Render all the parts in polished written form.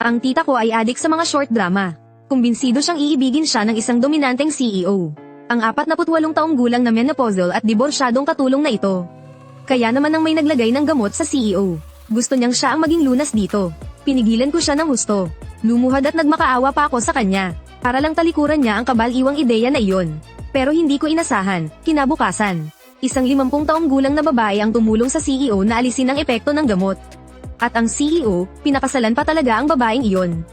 Ang tita ko ay adik sa mga short drama. Kumbinsido siyang iibigin siya ng isang dominanteng CEO. Ang 48 taong gulang na menopausal at diborsyadong katulong na ito. Kaya naman nang may naglagay ng gamot sa CEO. Gusto niyang siya ang maging lunas dito. Pinigilan ko siya ng husto. Lumuhad at nagmakaawa pa ako sa kanya. Para lang talikuran niya ang kabal-iwang ideya na iyon. Pero hindi ko inasahan, kinabukasan. Isang 50 taong gulang na babae ang tumulong sa CEO na alisin ang epekto ng gamot. At ang CEO, pinakasalan pa talaga ang babaeng iyon.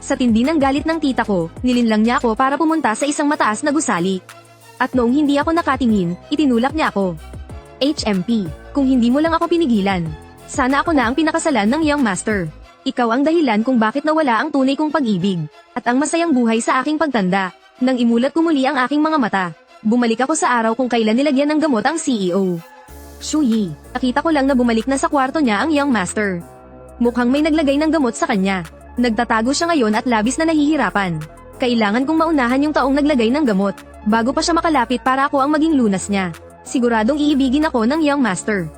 Sa tindi ng galit ng tita ko, nilinlang niya ako para pumunta sa isang mataas na gusali. At noong hindi ako nakatingin, itinulak niya ako. HMP, kung hindi mo lang ako pinigilan, sana ako na ang pinakasalan ng young master. Ikaw ang dahilan kung bakit nawala ang tunay kong pag-ibig, at ang masayang buhay sa aking pagtanda. Nang imulat ko muli ang aking mga mata, bumalik ako sa araw kung kailan nilagyan ng gamot ang CEO. Shuyi, nakita ko lang na bumalik na sa kwarto niya ang young master. Mukhang may naglagay ng gamot sa kanya. Nagtatago siya ngayon at labis na nahihirapan. Kailangan kong maunahan yung taong naglagay ng gamot, bago pa siya makalapit para ako ang maging lunas niya. Siguradong iibigin ako ng young master.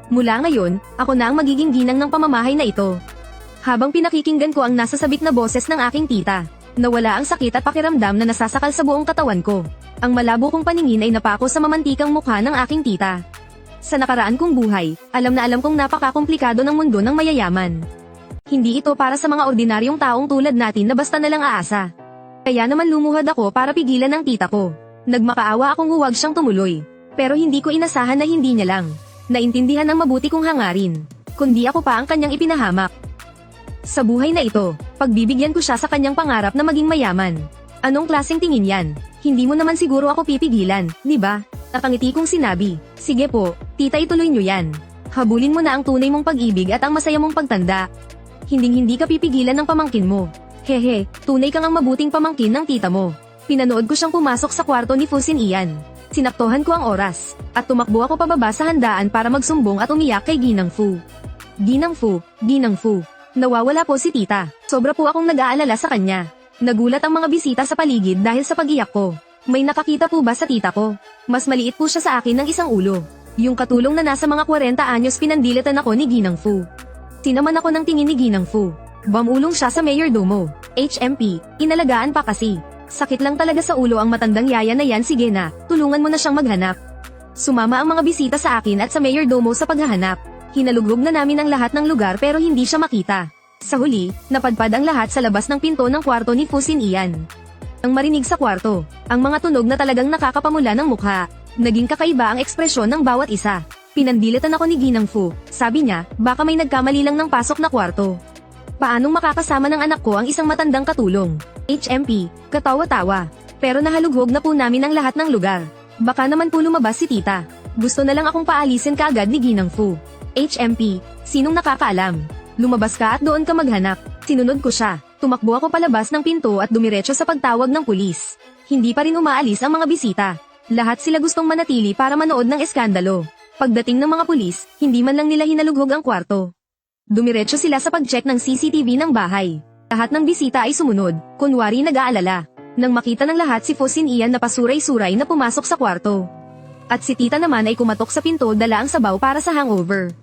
Mula ngayon, ako na ang magiging ginang ng pamamahay na ito. Habang pinakikinggan ko ang nasasabik na boses ng aking tita, nawala ang sakit at pakiramdam na nasasakal sa buong katawan ko. Ang malabo kong paningin ay napako sa mamantikang mukha ng aking tita. Sa nakaraan kong buhay, alam na alam kong napakakomplikado ng mundo ng mayayaman. Hindi ito para sa mga ordinaryong taong tulad natin na basta nalang aasa. Kaya naman lumuhad ako para pigilan ang tita ko. Nagmakaawa akong huwag siyang tumuloy. Pero hindi ko inasahan na hindi niya lang naintindihan ang mabuti kong hangarin, kundi ako pa ang kanyang ipinahamak. Sa buhay na ito, pagbibigyan ko siya sa kanyang pangarap na maging mayaman. Anong klaseng tingin yan? Hindi mo naman siguro ako pipigilan, di ba? Nakangiti kong sinabi, sige po, tita ituloy niyo yan. Habulin mo na ang tunay mong pag-ibig at ang masaya mong pagtanda. Hinding-hindi ka pipigilan ng pamangkin mo. Hehe, tunay kang ang mabuting pamangkin ng tita mo. Pinanood ko siyang pumasok sa kwarto ni Fusin Ian. Sinaktohan ko ang oras, at tumakbo ako pababa sa handaan para magsumbong at umiyak kay Ginang Fu. Ginang Fu. Nawawala po si tita. Sobra po akong nag-aalala sa kanya. Nagulat ang mga bisita sa paligid dahil sa pag-iyak ko. May nakakita po ba sa tita ko? Mas maliit po siya sa akin ng isang ulo. Yung katulong na nasa mga 40 anyos pinandilitan ako ni Ginang Fu. Sinaman ako ng tingin ni Ginang Fu. Bamulong siya sa mayordomo. HMP, inalagaan pa kasi. Sakit lang talaga sa ulo ang matandang yaya na yan, sige na, tulungan mo na siyang maghanap. Sumama ang mga bisita sa akin at sa mayordomo sa paghahanap. Hinalugog na namin ang lahat ng lugar pero hindi siya makita. Sa huli, napadpad ang lahat sa labas ng pinto ng kwarto ni Fusin Ian. Ang marinig sa kwarto, ang mga tunog na talagang nakakapamula ng mukha. Naging kakaiba ang ekspresyon ng bawat isa. Pinandilitan ako ni Ginang Fu, sabi niya, baka may nagkamali lang ng pasok na kwarto. Paanong makakasama ng anak ko ang isang matandang katulong? HMP, katawa-tawa. Pero nahalughog na po namin ang lahat ng lugar. Baka naman po lumabas si tita. Gusto na lang akong paalisin kaagad ni Ginang Fu. HMP, sinong nakakaalam? Lumabas ka at doon ka maghanap. Sinunod ko siya. Tumakbo ako palabas ng pinto at dumiretso sa pagtawag ng pulis. Hindi pa rin umaalis ang mga bisita. Lahat sila gustong manatili para manood ng eskandalo. Pagdating ng mga pulis, hindi man lang nila hinalughog ang kwarto. Dumiretso sila sa pag-check ng CCTV ng bahay. Lahat ng bisita ay sumunod, kunwari nag-aalala. Nang makita ng lahat si Fusin Ian na pasuray-suray na pumasok sa kwarto. At si tita naman ay kumatok sa pinto dala ang sabaw para sa hangover.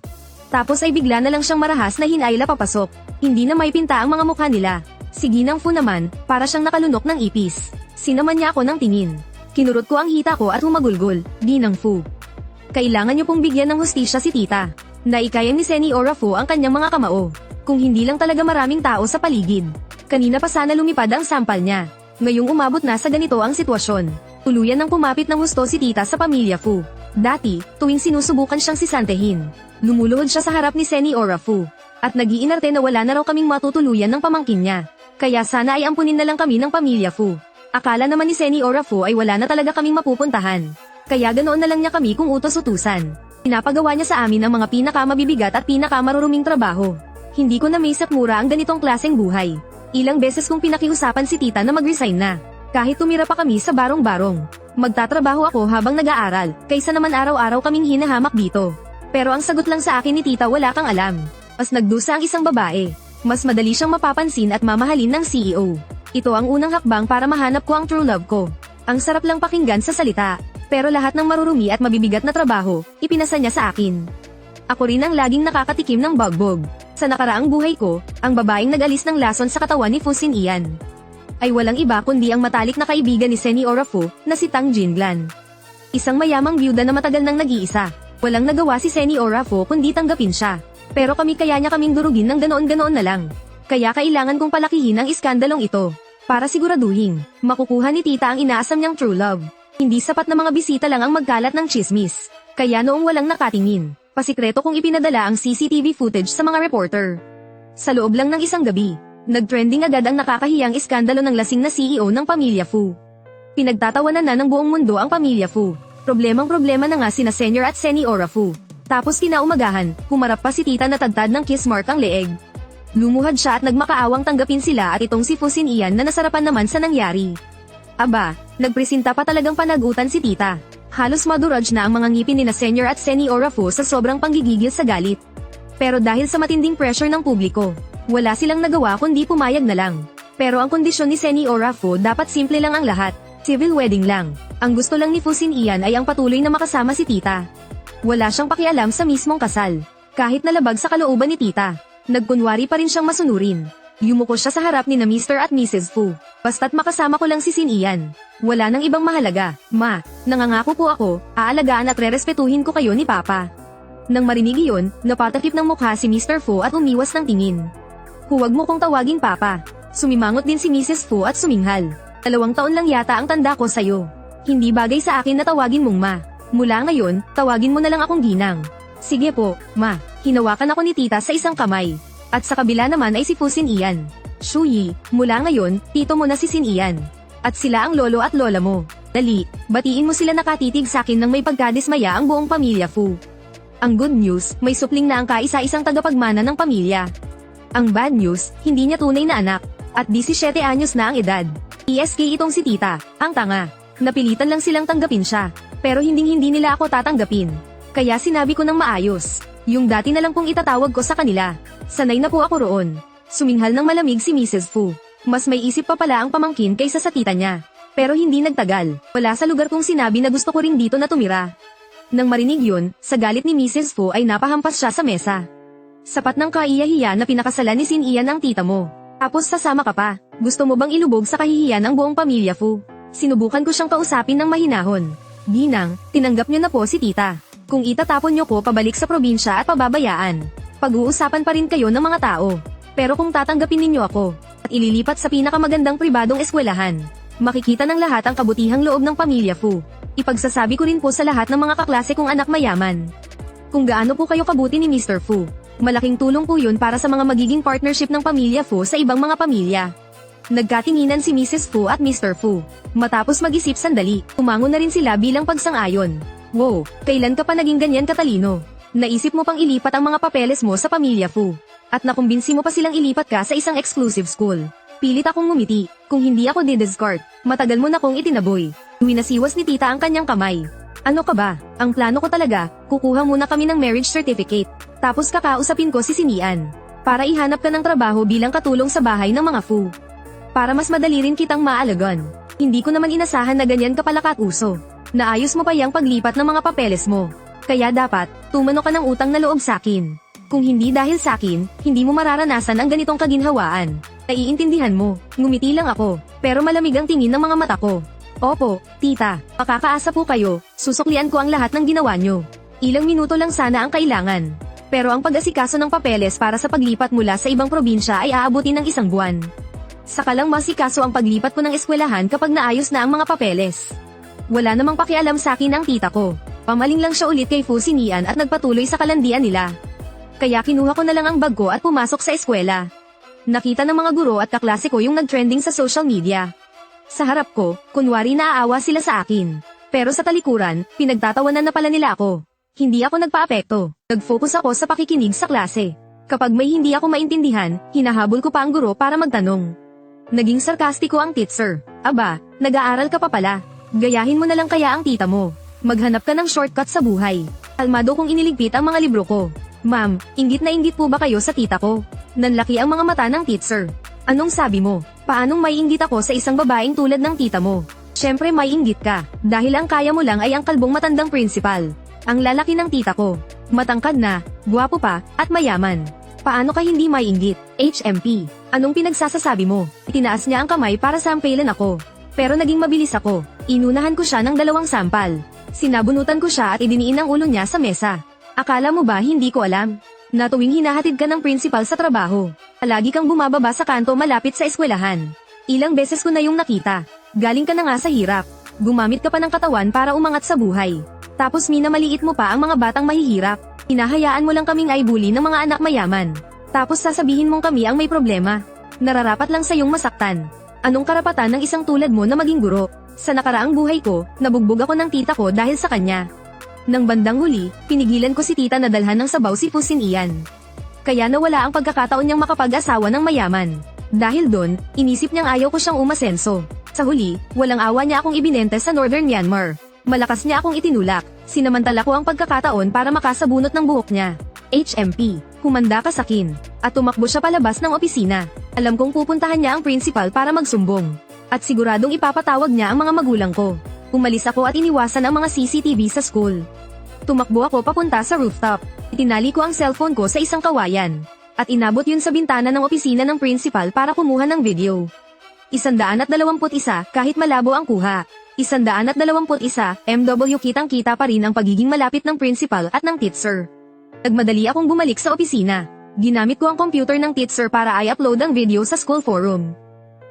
Tapos ay bigla na lang siyang marahas na hinayla papasok. Hindi na may pinta ang mga mukha nila. Si Ginang Fu naman, para siyang nakalunok ng ipis. Sinaman niya ako ng tingin. Kinurot ko ang hita ko at humagulgol, Ginang Fu. Kailangan niyo pong bigyan ng hustisya si tita. Naikayan ni Senora Fu ang kanyang mga kamao. Kung hindi lang talaga maraming tao sa paligid. Kanina pa sana lumipad ang sampal niya. Ngayong umabot na sa ganito ang sitwasyon. Tuluyan ng kumapit ng husto si tita sa pamilya Fu. Dati, tuwing sinusubukan siyang sisantehin, lumuluhod siya sa harap ni Senora Fu. At nag-iinarte na wala na raw kaming matutuluyan ng pamangkin niya. Kaya sana ay ampunin na lang kami ng pamilya Fu. Akala naman ni Senora Fu ay wala na talaga kaming mapupuntahan. Kaya ganoon na lang niya kami kung utos-utusan. Pinapagawa niya sa amin ang mga pinakamabibigat at pinakamaruruming trabaho. Hindi ko na maisip mura ang ganitong klaseng buhay. Ilang beses kong pinakiusapan si tita na mag-resign na. Kahit tumira pa kami sa barong-barong. Magtatrabaho ako habang nag-aaral, kaysa naman araw-araw kaming hinahamak dito. Pero ang sagot lang sa akin ni tita, wala kang alam. Mas nagdusa ang isang babae. Mas madali siyang mapapansin at mamahalin ng CEO. Ito ang unang hakbang para mahanap ko ang true love ko. Ang sarap lang pakinggan sa salita. Pero lahat ng marurumi at mabibigat na trabaho, ipinasa niya sa akin. Ako rin ang laging nakakatikim ng bagbog. Sa nakaraang buhay ko, ang babaeng nag-alis ng lason sa katawan ni Fu Xinyan ay walang iba kundi ang matalik na kaibigan ni Seniora Fu na si Tang Jinglan. Isang mayamang byuda na matagal nang nag-iisa. Walang nagawa si Seniora Fu kundi tanggapin siya. Pero kaya niya kaming durugin ng ganoon-ganoon na lang. Kaya kailangan kong palakihin ang iskandalong ito para siguraduhin makukuha ni tita ang inaasam niyang true love. Hindi sapat na mga bisita lang ang magkalat ng chismis. Kaya noong walang nakatingin, pasikreto kong ipinadala ang CCTV footage sa mga reporter. Sa loob lang ng isang gabi, nag-trending agad ang nakakahiyang iskandalo ng lasing na CEO ng pamilya Fu. Pinagtatawanan na ng buong mundo ang pamilya Fu. Problemang-problema na nga sina Senior at Seniora Fu. Tapos kinaumagahan, humarap pa si tita na tadtad ng kiss mark ang leeg. Lumuhad siya at nagmakaawang tanggapin sila at itong si Fu Xinyan na nasarapan naman sa nangyari. Aba, nagpresenta pa talagang panagutan si tita. Halos maduraj na ang mga ngipin ni na Senior at Seniora Fu sa sobrang panggigigil sa galit. Pero dahil sa matinding pressure ng publiko, wala silang nagawa kundi pumayag na lang. Pero ang kondisyon ni Seniora Fu dapat simple lang ang lahat, civil wedding lang. Ang gusto lang ni Fu Xinyan ay ang patuloy na makasama si tita. Wala siyang pakialam sa mismong kasal. Kahit nalabag sa kalooban ni tita, nagkunwari pa rin siyang masunurin. Yumuko siya sa harap ni na Mr. at Mrs. Fu. Basta't makasama ko lang si Xinyan. Wala nang ibang mahalaga. Ma, nangangako po ako, aalagaan at rerespetuhin ko kayo ni Papa. Nang marinig iyon, napatakip ng mukha si Mr. Fu at umiwas ng tingin. Huwag mo kong tawagin Papa. Sumimangot din si Mrs. Fu at suminghal. 2 taon lang yata ang tanda ko sa'yo. Hindi bagay sa akin na tawagin mong Ma. Mula ngayon, tawagin mo na lang akong Ginang. Sige po, Ma. Hinawakan ako ni tita sa isang kamay. At sa kabila naman ay si Fu Xinyan. Shuyi, mula ngayon, tito mo na si Xinyan. At sila ang lolo at lola mo. Dali, batiin mo sila nakatitig sa akin nang may pagkadismaya ang buong pamilya Fu. Ang good news, may supling na ang kaisa-isang tagapagmana ng pamilya. Ang bad news, hindi niya tunay na anak. At 17 anyos na ang edad. ESK itong si tita, ang tanga. Napilitan lang silang tanggapin siya. Pero hindi nila ako tatanggapin. Kaya sinabi ko ng maayos. Yung dati na lang pong itatawag ko sa kanila. Sanay na po ako roon. Suminghal ng malamig si Mrs. Fu. Mas may isip pa pala ang pamangkin kaysa sa tita niya. Pero hindi nagtagal. Wala sa lugar kong sinabi na gusto ko rin dito na tumira. Nang marinig yun, sa galit ni Mrs. Fu ay napahampas siya sa mesa. Sapat ng kaiyahiya na pinakasalan ni Xinyan ang tita mo. Tapos sasama ka pa. Gusto mo bang ilubog sa kahihiyan ang buong pamilya Fu? Sinubukan ko siyang kausapin ng mahinahon. Ginang, tinanggap niyo na po si tita. Kung itatapon niyo ko pabalik sa probinsya at pababayaan, pag-uusapan pa rin kayo ng mga tao. Pero kung tatanggapin ninyo ako, at ililipat sa pinakamagandang pribadong eskwelahan, makikita ng lahat ang kabutihang loob ng pamilya Fu. Ipagsasabi ko rin po sa lahat ng mga kaklase kong anak mayaman. Kung gaano po kayo kabuti ni Mr. Fu, malaking tulong po yun para sa mga magiging partnership ng pamilya Fu sa ibang mga pamilya. Nagkatinginan si Mrs. Fu at Mr. Fu. Matapos mag-isip sandali, umango na rin sila bilang pagsang-ayon. Wow, kailan ka pa naging ganyan katalino? Naisip mo pang ilipat ang mga papeles mo sa pamilya Fu. At nakumbinsi mo pa silang ilipat ka sa isang exclusive school. Pilit akong ngumiti. Kung hindi ako didiscard, matagal mo na kong itinaboy. Winasiwas ni tita ang kanyang kamay. Ano ka ba? Ang plano ko talaga, kukuha muna kami ng marriage certificate. Tapos kakausapin ko si Xinyan. Para ihanap ka ng trabaho bilang katulong sa bahay ng mga Fu. Para mas madali rin kitang maalagan. Hindi ko naman inasahan na ganyan ka pala katuso. Naayos mo pa yung paglipat ng mga papeles mo. Kaya dapat, tumano ka ng utang na loob sakin. Kung hindi dahil sakin, hindi mo mararanasan ang ganitong kaginhawaan. Naiintindihan mo, ngumiti lang ako, pero malamig ang tingin ng mga mata ko. Opo, tita, makakaasa po kayo, susuklian ko ang lahat ng ginawa nyo. Ilang minuto lang sana ang kailangan. Pero ang pag-asikaso ng papeles para sa paglipat mula sa ibang probinsya ay aabutin ng 1 buwan. Saka lang masikaso ang paglipat ko ng eskwelahan kapag naayos na ang mga papeles. Wala namang pakialam sa akin ang tita ko. Pamaling lang siya ulit kay Fu Xinyan at nagpatuloy sa kalandian nila. Kaya kinuha ko na lang ang bag ko at pumasok sa eskwela. Nakita ng mga guro at kaklase ko yung nag-trending sa social media. Sa harap ko, kunwari naaawa sila sa akin. Pero sa talikuran, pinagtatawanan na pala nila ako. Hindi ako nagpaapekto. Nag-focus ako sa pakikinig sa klase. Kapag may hindi ako maintindihan, hinahabol ko pa ang guro para magtanong. Naging sarkastiko ang teacher. Aba, nag-aaral ka pa pala. Gayahin mo na lang kaya ang tita mo. Maghanap ka ng shortcut sa buhay. Kalmado kong iniligpit ang mga libro ko. Ma'am, inggit na inggit po ba kayo sa tita ko? Nanlaki ang mga mata ng teacher. Anong sabi mo? Paanong may inggit ako sa isang babaeng tulad ng tita mo? Siyempre may inggit ka, dahil ang kaya mo lang ay ang kalbong matandang principal. Ang lalaki ng tita ko. Matangkad na, gwapo pa, at mayaman. Paano ka hindi maiinggit? HMP, anong pinagsasasabi mo? Itinaas niya ang kamay para sampailan ako. Pero naging mabilis ako. Inunahan ko siya ng 2 sampal. Sinabunutan ko siya at idiniin ang ulo niya sa mesa. Akala mo ba hindi ko alam? Na tuwing hinahatid ka ng principal sa trabaho, palagi kang bumababa sa kanto malapit sa eskwelahan. Ilang beses ko na yung nakita. Galing ka na nga sa hirap. Gumamit ka pa ng katawan para umangat sa buhay. Tapos minamaliit mo pa ang mga batang mahihirap. Hinahayaan mo lang kaming i-bully ng mga anak mayaman. Tapos sasabihin mong kami ang may problema. Nararapat lang sa iyong masaktan. Anong karapatan ng isang tulad mo na maging guro? Sa nakaraang buhay ko, nabugbog ako ng tita ko dahil sa kanya. Nang bandang huli, pinigilan ko si tita na dalhan ng sabaw si Pusin Ian. Kaya nawala ang pagkakataon niyang makapag-asawa ng mayaman. Dahil doon, inisip niyang ayaw ko siyang umasenso. Sa huli, walang awa niya akong ibinente sa Northern Myanmar. Malakas niya akong itinulak. Sinamantala ko ang pagkakataon para makasabunot ng buhok niya. HMP, humanda ka sa akin. At tumakbo siya palabas ng opisina. Alam kong pupuntahan niya ang principal para magsumbong. At siguradong ipapatawag niya ang mga magulang ko. Umalis ako at iniwasan ang mga CCTV sa school. Tumakbo ako papunta sa rooftop. Itinali ko ang cellphone ko sa isang kawayan. At inabot yun sa bintana ng opisina ng principal para kumuha ng video. 121 kahit malabo ang kuha. 121 MW kitang-kita pa rin ang pagiging malapit ng principal at ng teacher. Nagmadali akong bumalik sa opisina. Ginamit ko ang computer ng teacher para i-upload ang video sa school forum.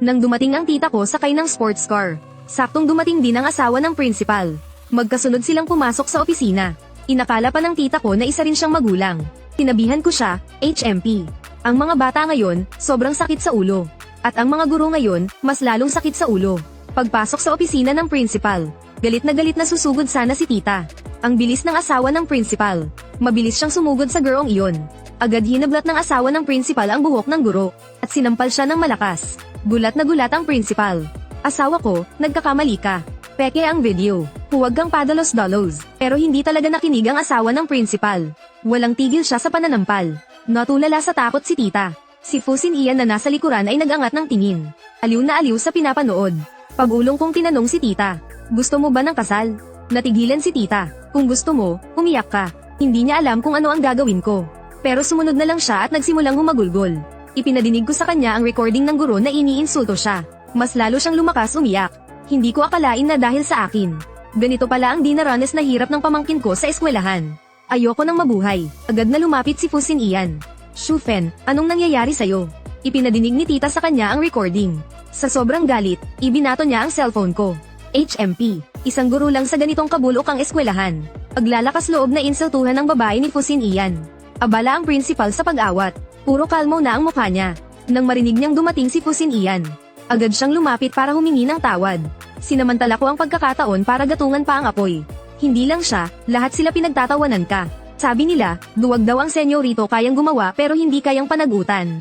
Nang dumating ang tita ko sakay ng sports car, saktong dumating din ang asawa ng principal. Magkasunod silang pumasok sa opisina. Inakala pa ng tita ko na isa rin siyang magulang. Tinabihan ko siya, HMP. Ang mga bata ngayon, sobrang sakit sa ulo. At ang mga guro ngayon, mas lalong sakit sa ulo. Pagpasok sa opisina ng principal, galit na susugod sana si tita. Ang bilis ng asawa ng principal. Mabilis siyang sumugod sa gurong iyon. Agad hinablat ng asawa ng principal ang buhok ng guro, at sinampal siya ng malakas. Gulat na gulat ang principal. Asawa ko, nagkakamali ka. Peke ang video. Huwag kang padalos-dalos. Pero hindi talaga nakinig ang asawa ng principal. Walang tigil siya sa pananampal. Natulala sa takot si tita. Si Pusin Ian na nasa likuran ay nagangat ng tingin. Aliw na aliw sa pinapanood. Pag-ulong kong tinanong si tita, gusto mo ba ng kasal? Natigilan si tita. Kung gusto mo, umiyak ka. Hindi niya alam kung ano ang gagawin ko. Pero sumunod na lang siya at nagsimulang humagulgol. Ipinadinig ko sa kanya ang recording ng guro na iniinsulto siya. Mas lalo siyang lumakas umiyak. Hindi ko akalain na dahil sa akin. Ganito pala ang dinaranas na hirap ng pamangkin ko sa eskwelahan. Ayoko nang mabuhay. Agad na lumapit si Pusin Ian. Shufen, anong nangyayari sa'yo? Ipinadinig ni tita sa kanya ang recording. Sa sobrang galit, ibinato niya ang cellphone ko. HMP, isang guro lang sa ganitong kabulok ang eskwelahan. Paglalakas loob na insultuhan ng babae ni Pusin Ian. Abala ang principal sa pag-awat. Puro kalmo na ang mukha niya. Nang marinig niyang dumating si Pusin Ian, agad siyang lumapit para humingi ng tawad. Sinamantala ko ang pagkakataon para gatungan pa ang apoy. Hindi lang siya, lahat sila pinagtatawanan ka. Sabi nila, duwag daw ang senyorito kayang gumawa pero hindi kayang panagutan.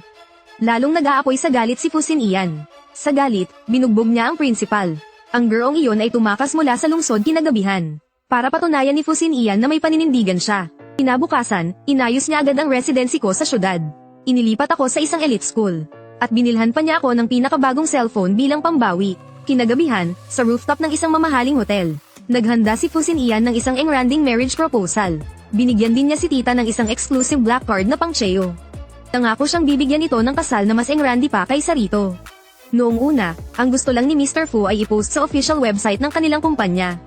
Lalong nag-aapoy sa galit si Pusin Ian. Sa galit, binugbog niya ang principal. Ang gurong iyon ay tumakas mula sa lungsod kinagabihan. Para patunayan ni Pusin Ian na may paninindigan siya. Kinabukasan, inayos niya agad ang residency ko sa syudad. Inilipat ako sa isang elite school. At binilhan pa niya ako ng pinakabagong cellphone bilang pambawi. Kinagabihan, sa rooftop ng isang mamahaling hotel, naghanda si Pusin Ian ng isang engranding marriage proposal. Binigyan din niya si tita ng isang exclusive black card na pangcheo. Nangako siyang bibigyan ito ng kasal na mas engrandi pa kaysa rito. Noong una, ang gusto lang ni Mr. Fu ay i-post sa official website ng kanilang kumpanya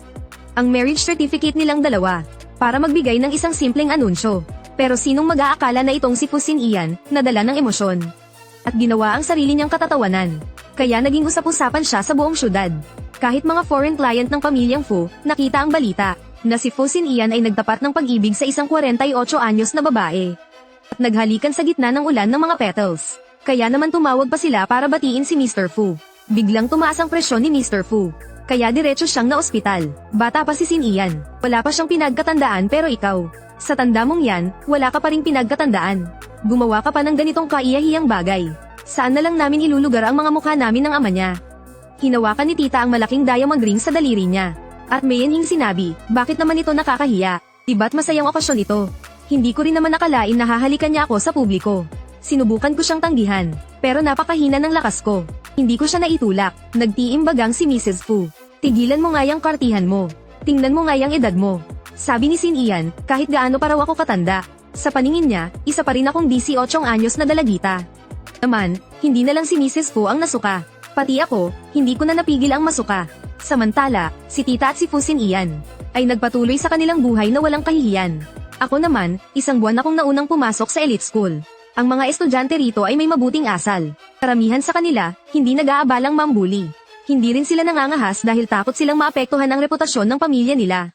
ang marriage certificate nilang dalawa, para magbigay ng isang simpleng anunsyo. Pero sinong mag-aakala na itong si Pusin Ian, nadala ng emosyon. At ginawa ang sarili niyang katatawanan. Kaya naging usap-usapan siya sa buong syudad. Kahit mga foreign client ng pamilyang Fu, nakita ang balita, na si Pusin Ian ay nagtapat ng pag-ibig sa isang 48 anyos na babae. At naghalikan sa gitna ng ulan ng mga petals. Kaya naman tumawag pa sila para batiin si Mr. Fu. Biglang tumaas ang presyon ni Mr. Fu. Kaya diretso siyang na-ospital. Bata pa si Sin Ian. Wala pa siyang pinagkatandaan pero ikaw. Sa tanda mong yan, wala ka pa ring pinagkatandaan. Gumawa ka pa ng ganitong kaiyahiyang bagay. Saan na lang namin ilulugar ang mga mukha namin ng ama niya? Hinawakan ni tita ang malaking diamond ring sa daliri niya. At mayanhing sinabi, bakit naman ito nakakahiya? Diba't masayang okasyon ito? Hindi ko rin naman nakalain na hahalikan niya ako sa publiko. Sinubukan ko siyang tanggihan, pero napakahina ng lakas ko. Hindi ko siya naitulak. Nagtiimbagang si Mrs. Fu. Tigilan mo nga yung kartihan mo. Tingnan mo nga yung edad mo. Sabi ni Sin Ian, kahit gaano pa raw ako katanda. Sa paningin niya, isa pa rin akong 18 anyos na dalagita. Naman, hindi na lang si Mrs. Fu ang nasuka. Pati ako, hindi ko na napigil ang masuka. Samantala, si tita at si Fusin Ian ay nagpatuloy sa kanilang buhay na walang kahihiyan. Ako naman, isang buwan akong naunang pumasok sa elite school. Ang mga estudyante rito ay may mabuting asal. Karamihan sa kanila, hindi nag-aabalang mambuli. Hindi rin sila nangangahas dahil takot silang maapektuhan ang reputasyon ng pamilya nila.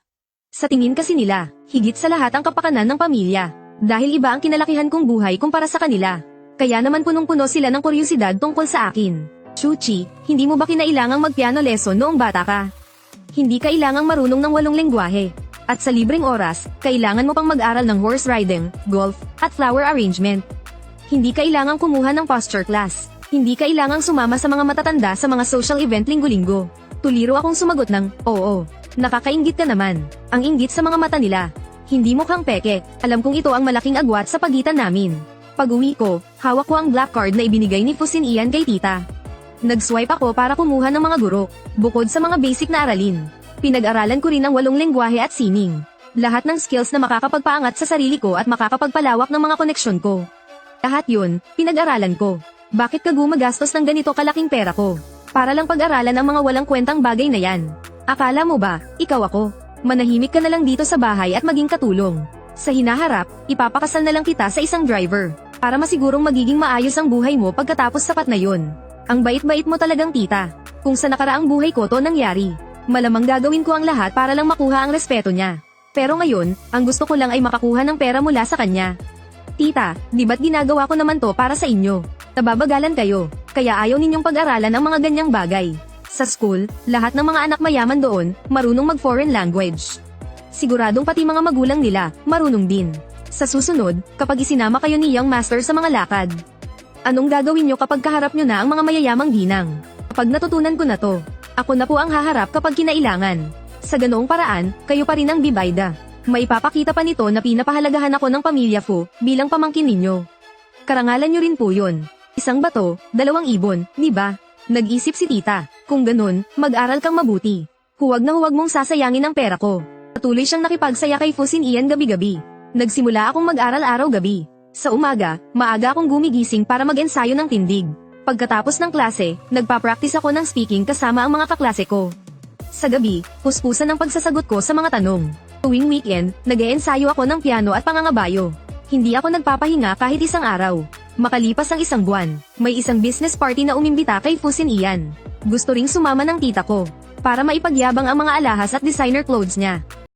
Sa tingin kasi nila, higit sa lahat ang kapakanan ng pamilya. Dahil iba ang kinalakihan kong buhay kumpara sa kanila. Kaya naman punong-puno sila ng kuryosidad tungkol sa akin. Chuchi, hindi mo ba kinailangang mag-piano lesson noong bata ka? Hindi kailangang marunong ng 8 lengguwahe. At sa libreng oras, kailangan mo pang mag-aral ng horse riding, golf, at flower arrangement. Hindi kailangang kumuha ng posture class. Hindi kailangang sumama sa mga matatanda sa mga social event linggo-linggo. Tuliro akong sumagot ng, oo. Nakakainggit ka naman. Ang inggit sa mga mata nila. Hindi mukhang peke. Alam kong ito ang malaking agwat sa pagitan namin. Pag-uwi ko, hawak ko ang black card na ibinigay ni Fusin Ian kay tita. Nag-swipe ako para kumuha ng mga guro. Bukod sa mga basic na aralin, pinag-aralan ko rin ang 8 lengguwahe at sining. Lahat ng skills na makakapagpaangat sa sarili ko at makakapagpalawak ng mga koneksyon ko. Lahat yun, pinag-aralan ko. Bakit ka gumagastos ng ganito kalaking pera ko? Para lang pag-aralan ang mga walang kwentang bagay na yan. Akala mo ba, ikaw ako? Manahimik ka na lang dito sa bahay at maging katulong. Sa hinaharap, ipapakasal na lang kita sa isang driver. Para masigurong magiging maayos ang buhay mo pagkatapos sapat na yun. Ang bait-bait mo talagang tita. Kung sa nakaraang buhay ko to nangyari, malamang gagawin ko ang lahat para lang makuha ang respeto niya. Pero ngayon, ang gusto ko lang ay makakuha ng pera mula sa kanya. Tita, di ba't ginagawa ko naman to para sa inyo? Nababagalan kayo, kaya ayaw ninyong pag-aralan ang mga ganyang bagay. Sa school, lahat ng mga anak mayaman doon, marunong mag-foreign language. Siguradong pati mga magulang nila, marunong din. Sa susunod, kapag isinama kayo ni Young Master sa mga lakad, anong gagawin nyo kapag kaharap nyo na ang mga mayayamang ginang? Kapag natutunan ko na to, ako na po ang haharap kapag kinailangan. Sa ganoong paraan, kayo pa rin ang bibayda. Maipapakita pa nito na pinapahalagahan ako ng pamilya Fu bilang pamangkin ninyo. Karangalan nyo rin po yun. Isang bato, 2 ibon, di ba? Nag-isip si tita, kung ganun, mag-aral kang mabuti. Huwag na huwag mong sasayangin ang pera ko. Patuloy siyang nakipagsaya kay Fusin Ian gabi-gabi. Nagsimula akong mag-aral araw-gabi. Sa umaga, maaga akong gumigising para mag-ensayo ng tindig. Pagkatapos ng klase, nagpa-practice ako ng speaking kasama ang mga kaklase ko. Sa gabi, puspusan ang pagsasagot ko sa mga tanong. Tuwing weekend, nag-eensayo ako ng piano at pangangabayo. Hindi ako nagpapahinga kahit isang araw. Makalipas ang isang buwan, may isang business party na umimbita kay Fusin Ian. Gusto ring sumama ng tita ko, para maipagyabang ang mga alahas at designer clothes niya.